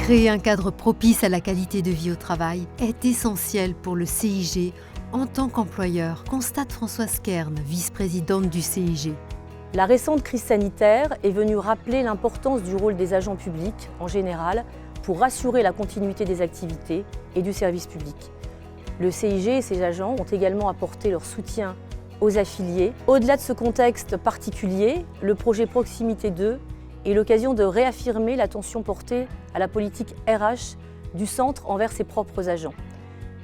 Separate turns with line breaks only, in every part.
Créer un cadre propice à la qualité de vie au travail est essentiel pour le CIG en tant qu'employeur, constate Françoise Kern, vice-présidente du CIG.
La récente crise sanitaire est venue rappeler l'importance du rôle des agents publics en général pour assurer la continuité des activités et du service public. Le CIG et ses agents ont également apporté leur soutien aux affiliés. Au-delà de ce contexte particulier, le projet Proximité 2 est l'occasion de réaffirmer l'attention portée à la politique RH du centre envers ses propres agents.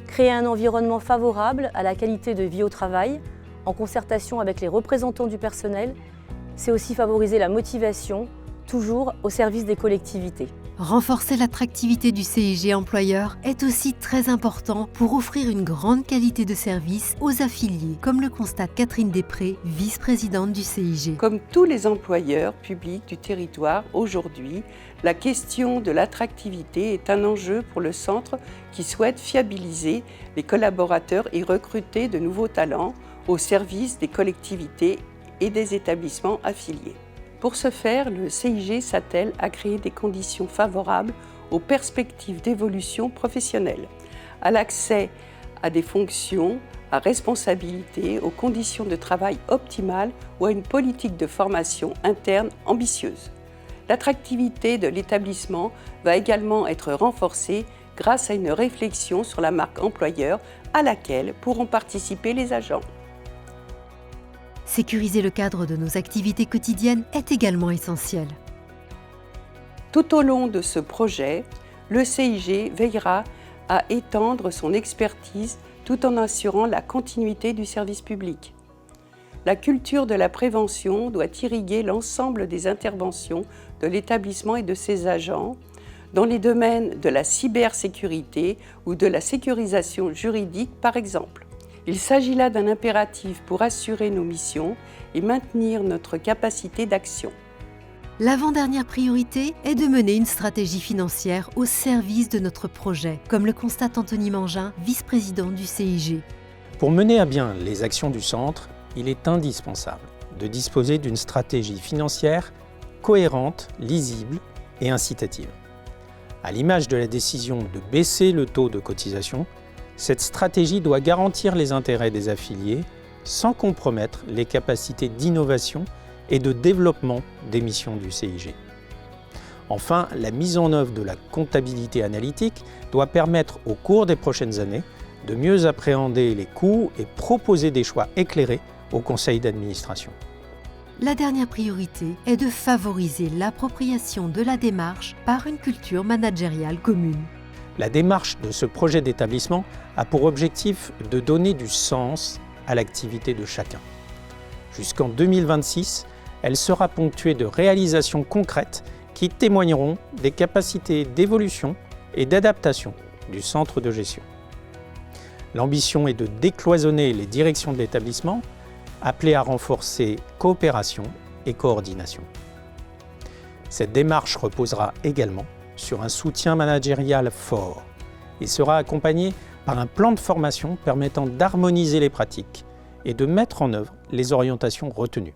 Créer un environnement favorable à la qualité de vie au travail, en concertation avec les représentants du personnel, c'est aussi favoriser la motivation, toujours au service des collectivités.
Renforcer l'attractivité du CIG employeur est aussi très important pour offrir une grande qualité de service aux affiliés, comme le constate Catherine Després, vice-présidente du CIG.
Comme tous les employeurs publics du territoire, aujourd'hui, la question de l'attractivité est un enjeu pour le centre qui souhaite fiabiliser les collaborateurs et recruter de nouveaux talents au service des collectivités et des établissements affiliés. Pour ce faire, le CIG s'attelle à créer des conditions favorables aux perspectives d'évolution professionnelle, à l'accès à des fonctions à responsabilité, aux conditions de travail optimales ou à une politique de formation interne ambitieuse. L'attractivité de l'établissement va également être renforcée grâce à une réflexion sur la marque employeur à laquelle pourront participer les agents.
Sécuriser le cadre de nos activités quotidiennes est également essentiel.
Tout au long de ce projet, le CIG veillera à étendre son expertise tout en assurant la continuité du service public. La culture de la prévention doit irriguer l'ensemble des interventions de l'établissement et de ses agents dans les domaines de la cybersécurité ou de la sécurisation juridique, par exemple. Il s'agit là d'un impératif pour assurer nos missions et maintenir notre capacité d'action.
L'avant-dernière priorité est de mener une stratégie financière au service de notre projet, comme le constate Anthony Mangin, vice-président du CIG.
Pour mener à bien les actions du centre, il est indispensable de disposer d'une stratégie financière cohérente, lisible et incitative. À l'image de la décision de baisser le taux de cotisation, cette stratégie doit garantir les intérêts des affiliés sans compromettre les capacités d'innovation et de développement des missions du CIG. Enfin, la mise en œuvre de la comptabilité analytique doit permettre au cours des prochaines années de mieux appréhender les coûts et proposer des choix éclairés au conseil d'administration.
La dernière priorité est de favoriser l'appropriation de la démarche par une culture managériale commune.
La démarche de ce projet d'établissement a pour objectif de donner du sens à l'activité de chacun. Jusqu'en 2026, elle sera ponctuée de réalisations concrètes qui témoigneront des capacités d'évolution et d'adaptation du centre de gestion. L'ambition est de décloisonner les directions de l'établissement, appelées à renforcer coopération et coordination. Cette démarche reposera également sur un soutien managérial fort et sera accompagnée par un plan de formation permettant d'harmoniser les pratiques et de mettre en œuvre les orientations retenues.